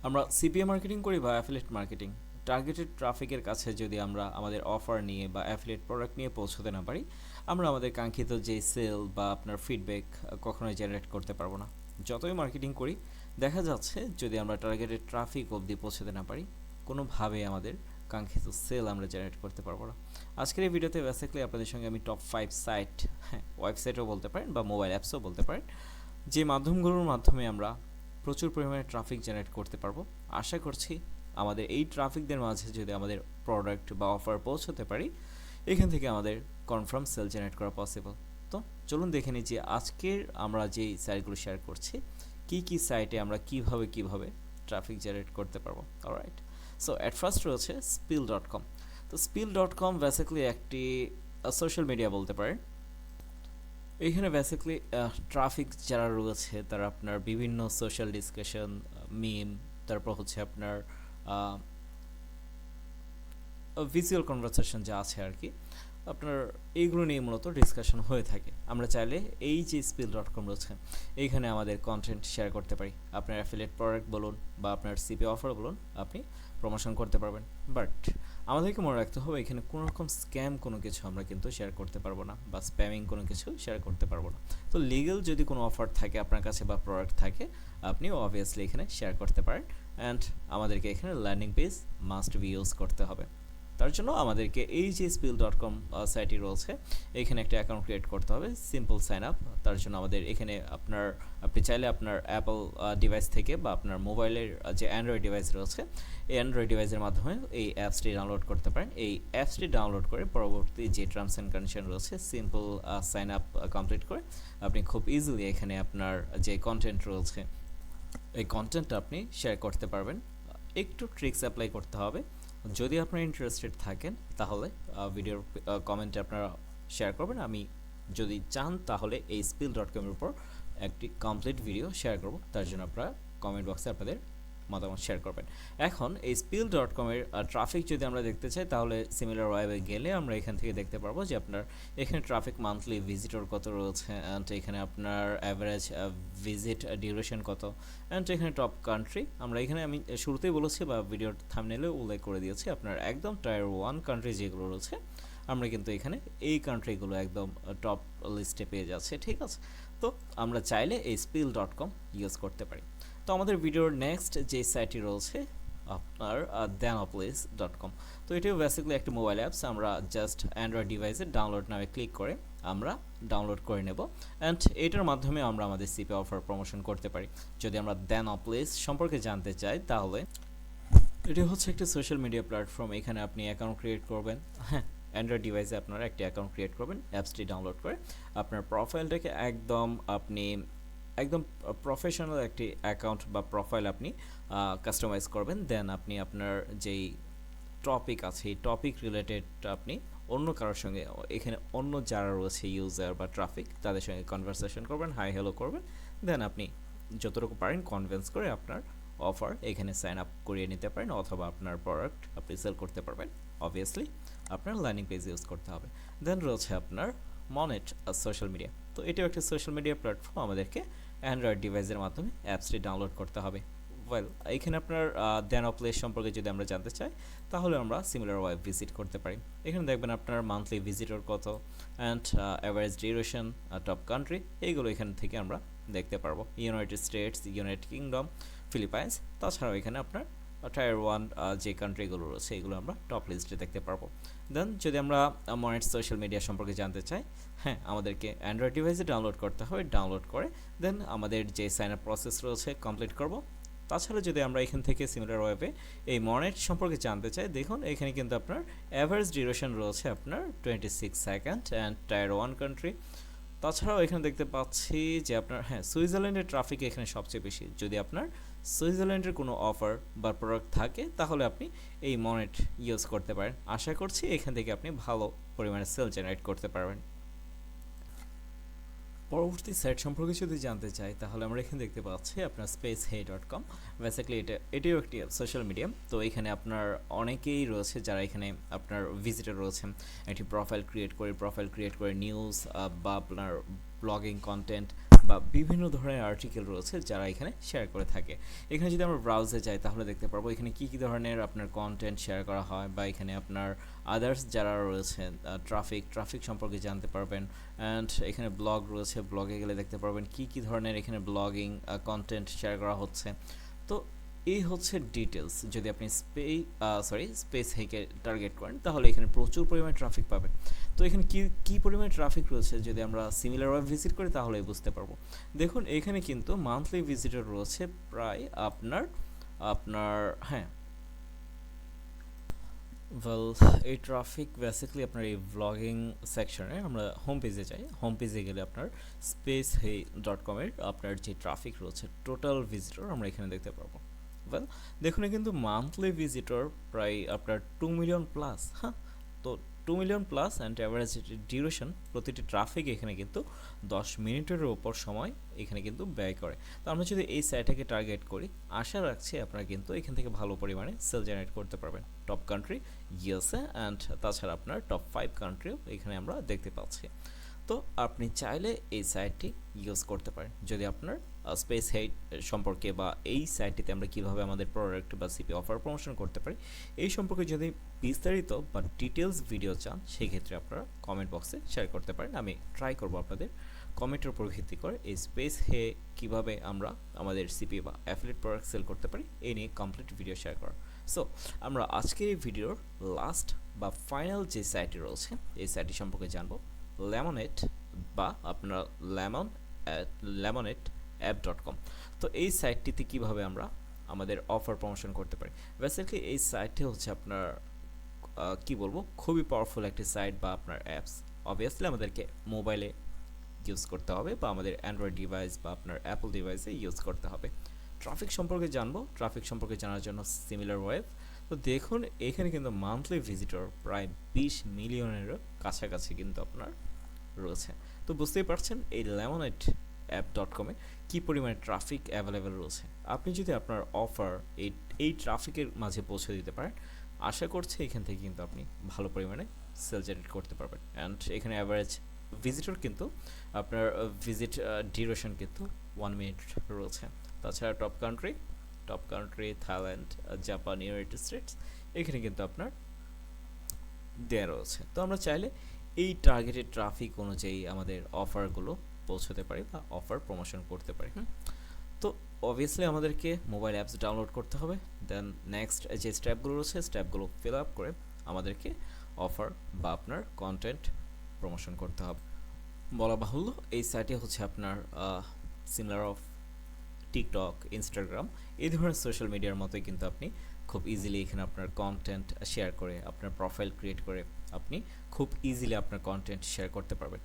আমরা CPA marketing করি বা অ্যাফিলিয়েট মার্কেটিং, টার্গেটেড ট্রাফিকের কাছে যদি আমরা আমাদের অফার নিয়ে বা অ্যাফিলিয়েট প্রোডাক্ট নিয়ে পৌঁছতে না পারি, আমরা আমাদের কাঙ্ক্ষিত যে সেল বা আপনার ফিডব্যাক কখনোই জেনারেট করতে পারবো না। যতই মার্কেটিং করি, দেখা যাচ্ছে যদি আমরা টার্গেটেড ট্রাফিক অবধি পৌঁছতে না পারি, কোনোভাবে আমাদের কাঙ্ক্ষিত সেল আমরা জেনারেট করতে পারবো না। আজকের এই ভিডিওতে বেসিক্যালি আপনাদের সঙ্গে আমি টপ 5 সাইট, হ্যাঁ ওয়েবসাইটও বলতে পারেন বা মোবাইল অ্যাপসও বলতে পারেন, যে মাধ্যমগুলোর মাধ্যমে আমরা প্রচুর পরিমাণে ট্রাফিক জেনারেট করতে পারবো। আশা করছি আমাদের এই ট্রাফিকদের মাঝে যদি আমাদের প্রোডাক্ট বা অফার পৌঁছতে পারি, এখান থেকে আমাদের কনফার্ম সেল জেনারেট করা পসিবল। তো চলুন দেখে নিই যে আজকের আমরা যেই সাইটগুলো শেয়ার করছি, কী সাইটে আমরা কিভাবে ট্রাফিক জেনারেট করতে পারবো। অলরাইট, সো অ্যাট ফার্স্ট রয়েছে spill.com। তো spill.com বেসিক্যালি একটি সোশ্যাল মিডিয়া বলতে পারেন। এইখানে বেসিক্যালি ট্রাফিক যারা রয়েছে তারা আপনার বিভিন্ন সোশ্যাল ডিসকাশন, মিম, তারপর হচ্ছে আপনার ভিজুয়াল কনভারসেশন যা আছে আর কি, আপনার এইগুলো নিয়ে মূলত ডিসকাশন হয়ে থাকে। আমরা চাইলে এই যে spill.com রয়েছে, এইখানে আমাদের কন্টেন্ট শেয়ার করতে পারি। আপনার অ্যাফিলিয়েট প্রোডাক্ট বলুন বা আপনার সিপি অফার বলুন, আপনি প্রমোশন করতে পারবেন। বাট আমাদেরকে মনে রাখতে হবে, এখানে কোনো রকম স্ক্যাম কোনো কিছু আমরা কিন্তু শেয়ার করতে পারবো না বা স্প্যামিং কোনো কিছু শেয়ার করতে পারবো না। তো লিগ্যাল যদি কোনো অফার থাকে আপনার কাছে বা প্রোডাক্ট থাকে, আপনি অবভিয়াসলি এখানে শেয়ার করতে পারেন। অ্যান্ড আমাদেরকে এখানে landing page must be use করতে হবে। তার জন্য আমাদেরকে এই যে spill.com সাইটটি রয়েছে, এখানে একটা অ্যাকাউন্ট ক্রিয়েট করতে হবে, সিম্পল সাইন আপ। তার জন্য আমাদের এখানে আপনি চাইলে আপনার অ্যাপল ডিভাইস থেকে বা আপনার মোবাইলের যে অ্যান্ড্রয়েড ডিভাইস রয়েছে, এই অ্যান্ড্রয়েড ডিভাইসের মাধ্যমে এই অ্যাপসটি ডাউনলোড করতে পারেন। এই অ্যাপসটি ডাউনলোড করে পরবর্তী যে টার্মস অ্যান্ড কন্ডিশন রয়েছে, সিম্পল সাইন আপ কমপ্লিট করে আপনি খুব ইজিলি এখানে আপনার যে কন্টেন্ট রয়েছে, এই কন্টেন্টটা আপনি শেয়ার করতে পারবেন। একটু ট্রিক্স অ্যাপ্লাই করতে হবে। যদি আপনারা ইন্টারেস্টেড থাকেন তাহলে ভিডিওর কমেন্টে আপনারা শেয়ার করবেন। আমি যদি চান তাহলে এই spill.com-এর উপর একটি কমপ্লিট ভিডিও শেয়ার করব। তার জন্য আপনারা কমেন্ট বক্সে আপনাদের মতামত শেয়ার করবেন। এখন এই spill.com-এর ট্রাফিক যদি আমরা দেখতে চাই, তাহলে সিমিলার ওয়েবে গেলে আমরা এখান থেকে দেখতে পারবো যে আপনার এখানে ট্রাফিক মান্থলি ভিজিটর কত রয়েছে, অ্যান্ড এখানে আপনার অ্যাভারেজ ভিজিট ডিউরেশন কত, অ্যান্ড এখানে টপ কান্ট্রি। আমরা এখানে আমি শুরুতেই বলেছি বা ভিডিওর থাম্বনেলে উল্লেখ করে দিয়েছি, আপনার একদম টায়ার 1 কান্ট্রি যেগুলো রয়েছে, আমরা কিন্তু এখানে এই কান্ট্রিগুলো একদম টপ লিস্টে পেয়ে যাচ্ছে। ঠিক আছে, তো আমরা চাইলে এই spill.com ইউজ করতে পারি। তো আমাদের ভিডিওর নেক্সট যে সাইটটি রয়েছে আপনার danopolis.com। তো এটিও বেসিক্যালি একটি মোবাইল অ্যাপস। আমরা জাস্ট অ্যান্ড্রয়েড ডিভাইসে ডাউনলোড নামে ক্লিক করে আমরা ডাউনলোড করে নেব, অ্যান্ড এটার মাধ্যমে আমরা আমাদের সিপি অফার প্রমোশন করতে পারি। যদি আমরা Danopolis সম্পর্কে জানতে চাই, তাহলে এটি হচ্ছে একটি সোশ্যাল মিডিয়া প্ল্যাটফর্ম। এখানে আপনি অ্যাকাউন্ট ক্রিয়েট করবেন। হ্যাঁ, অ্যান্ড্রয়েড ডিভাইসে আপনারা একটি অ্যাকাউন্ট ক্রিয়েট করবেন, অ্যাপসটি ডাউনলোড করে আপনার প্রোফাইলটাকে একদম প্রফেশনাল একটি অ্যাকাউন্ট বা প্রোফাইল আপনি কাস্টমাইজ করবেন। দেন আপনি আপনার যেই টপিক আছে, এই টপিক রিলেটেড আপনি অন্য কারোর সঙ্গে, এখানে অন্য যারা রয়েছে ইউজার বা ট্রাফিক, তাদের সঙ্গে কনভারসেশন করবেন, হাই হ্যালো করবেন। দেন আপনি যতটুকু পারেন কনভিন্স করে আপনার অফার এখানে সাইন আপ করিয়ে নিতে পারেন, অথবা আপনার প্রোডাক্ট আপনি সেল করতে পারবেন। অবভিয়াসলি আপনার ল্যান্ডিং পেজ ইউজ করতে হবে। দেন রয়েছে আপনার মনেট সোশ্যাল মিডিয়া। তো এটাও একটা সোশ্যাল মিডিয়া প্ল্যাটফর্ম। আমাদেরকে অ্যান্ড্রয়েড ডিভাইসের মাধ্যমে অ্যাপসটি ডাউনলোড করতে হবে। ওয়েল, এখানে আপনার Danopolis সম্পর্কে যদি আমরা জানতে চাই, তাহলে আমরা সিমিলার ওয়েব ভিজিট করতে পারি। এখানে দেখবেন আপনার মান্থলি ভিজিটর কত, and average duration, top country, এইগুলো এখান থেকে আমরা দেখতে পারবো। United states, United kingdom, Philippines, তাছাড়াও এখানে আপনার টায়ার 1 যে কান্ট্রিগুলো রয়েছে, এগুলো আমরা টপ লিস্টে দেখতে পারবো। দেন যদি আমরা মনেট সোশ্যাল মিডিয়া সম্পর্কে জানতে চাই, হ্যাঁ, আমাদেরকে অ্যান্ড্রয়েড ডিভাইসে ডাউনলোড করতে হবে। ডাউনলোড করে দেন আমাদের যে সাইন আপ প্রসেস রয়েছে কমপ্লিট করব। তাছাড়া যদি আমরা এখান থেকে সিমিলার ওয়েবে এই মনেট সম্পর্কে জানতে চাই, দেখুন এখানে কিন্তু আপনার অ্যাভারেজ ডিউরেশন রয়েছে আপনার 26 সেকেন্ড, অ্যান্ড টায়ার 1 কান্ট্রি। তাছাড়াও এখানে দেখতে পাচ্ছি যে আপনার, হ্যাঁ, সুইজারল্যান্ডের ট্রাফিক এখানে সবচেয়ে বেশি। যদি আপনার সুইজারল্যান্ডের কোনো অফার বা প্রোডাক্ট থাকে, তাহলে আপনি এই মনেট ইউজ করতে পারেন। আশা করছি এখান থেকে আপনি ভালো পরিমাণে সেল জেনারেট করতে পারবেন। পরবর্তী সাইট সম্পর্কে যদি জানতে চাই, তাহলে আমরা এখানে দেখতে পাচ্ছি আপনার spacehay.com। বেসিক্যালি এটিও একটি সোশ্যাল মিডিয়া। তো এখানে আপনার অনেকেই রয়েছে যারা এখানে আপনার ভিজিটর রয়েছেন। একটি প্রোফাইল ক্রিয়েট করে নিউজ বা আপনার ব্লগিং কন্টেন্ট বা বিভিন্ন ধরনের আর্টিকেল রয়েছে যারা এখানে শেয়ার করে থাকে। এখানে যদি আমরা ব্রাউজে যাই তাহলে দেখতে পারবো এখানে কী কী ধরনের আপনার কন্টেন্ট শেয়ার করা হয়, বা এখানে আপনার আদার্স যারা রয়েছেন ট্রাফিক সম্পর্কে জানতে পারবেন। অ্যান্ড এখানে ব্লগ রয়েছে, ব্লগে গেলে দেখতে পারবেন কী কী ধরনের এখানে ব্লগিং কন্টেন্ট শেয়ার করা হচ্ছে। তো এই হচ্ছে ডিটেলস। যদি আপনি স্পেস হেকে টার্গেট করেন তাহলে এখানে প্রচুর পরিমাণে ট্রাফিক পাবেন। তো এখানে কী পরিমাণে ট্রাফিক রয়েছে যদি আমরা সিমিলার ওয়েব ভিজিট করি তাহলেই বুঝতে পারবো। দেখুন এখানে কিন্তু মান্থলি ভিজিটর রয়েছে প্রায় আপনার আপনার হ্যাঁ ওয়েল, এই ট্রাফিক বেসিক্যালি আপনার এই ব্লগিং সেকশনে আমরা হোম পেজে যাই। হোম পেজে গেলে আপনার spacehay.com-এর আপনার যে ট্রাফিক রয়েছে টোটাল ভিজিটর আমরা এখানে দেখতে পারবো। ওয়েল, দেখুন কিন্তু মান্থলি ভিজিটর প্রায় আপনার 2 মিলিয়ন প্লাস। হ্যাঁ, তো 2 million plus and average duration প্রতিটি ট্রাফিক এখানে কিন্তু 10 মিনিটের ওপর সময় এখানে কিন্তু ব্যয় করে। তো আমরা যদি এই সাইটটাকে টার্গেট করি, আশা রাখছি আপনারা কিন্তু এখান থেকে ভালো পরিমাণে সেল জেনারেট করতে পারবেন। টপ কান্ট্রি ইউএসএ অ্যান্ড তাছাড়া আপনার টপ 5 কান্ট্রিও এখানে আমরা দেখতে পাচ্ছি। তো আপনি চাইলে এই সাইটটি ইউজ করতে পারেন। যদি আপনার স্পেস হেড সম্পর্কে বা এই সাইটটিতে আমরা কীভাবে আমাদের প্রোডাক্ট বা সিপি অফার প্রমোশন করতে পারি এই সম্পর্কে যদি বিস্তারিত বা ডিটেলস ভিডিও চান, সেক্ষেত্রে আপনারা কমেন্ট বক্সে শেয়ার করতে পারেন। আমি ট্রাই করব আপনাদের কমেন্টের উপর ভিত্তি করে এই স্পেস হে কীভাবে আমরা আমাদের সিপি বা অ্যাফিলিয়েট প্রোডাক্ট সেল করতে পারি এই নিয়ে কমপ্লিট ভিডিও শেয়ার করা। সো আমরা আজকের এই ভিডিওর লাস্ট বা ফাইনাল যে সাইটটি রয়েছে এই সাইটটি সম্পর্কে জানবো, লেমনেট বা আপনার লেমনেট অ্যাপ.com। তো এই সাইটটিতে কিভাবে আমরা আমাদের অফার প্রমোশন করতে পারি। বেসিক্যালি এই সাইটটি হচ্ছে আপনার কি বলবো, খুবই পাওয়ারফুল একটি সাইট বা আপনার অ্যাপস। অবভিয়াসলি আমাদেরকে মোবাইলে ইউজ করতে হবে বা আমাদের অ্যান্ড্রয়েড ডিভাইস বা আপনার অ্যাপল ডিভাইসে ইউজ করতে হবে। ট্রাফিক সম্পর্কে জানবো, ট্রাফিক সম্পর্কে জানার জন্য সিমিলার ওয়েব। তো দেখুন এখানে কিন্তু মান্থলি ভিজিটর প্রায় 20 মিলিয়নেরও কাছাকাছি কিন্তু আপনার রয়েছে। তো বুঝতেই পারছেন এই লেমনেট অ্যাপ.com-এ কী পরিমাণে ট্রাফিক অ্যাভেলেবেল রয়েছে। আপনি যদি আপনার অফার এই ট্রাফিকের মাঝে পৌঁছে দিতে পারেন, আশা করছি এখান থেকে কিন্তু আপনি ভালো পরিমাণে সেল জেনারেট করতে পারবেন। অ্যান্ড এখানে অ্যাভারেজ ভিজিটর কিন্তু আপনার ভিজিট ডিউরেশন কিন্তু 1 মিনিট রয়েছে। তাছাড়া top country Thailand, Japan, United states এখানে কিন্তু আপনার দেয়া রয়েছে। তো আমরা চাইলে এই টার্গেটেড ট্রাফিক অনুযায়ী আমাদের অফারগুলো পৌঁছতে পারি বা অফার প্রমোশন করতে পারি। তো অবভিয়াসলি আমাদেরকে মোবাইল অ্যাপস ডাউনলোড করতে হবে। দেন নেক্সট যে স্টেপগুলো রয়েছে স্টেপগুলো ফিল আপ করে আমাদেরকে অফার বা আপনার কন্টেন্ট প্রমোশন করতে হবে। বলা বাহুল্য এই সাইটে হচ্ছে আপনার সিমিলার অফ টিকটক, ইনস্টাগ্রাম এই ধরনের সোশ্যাল মিডিয়ার মতোই কিন্তু আপনি খুব ইজিলি এখানে আপনার কন্টেন্ট শেয়ার করে আপনার প্রোফাইল ক্রিয়েট করে আপনি খুব ইজিলি আপনার কন্টেন্ট শেয়ার করতে পারবেন।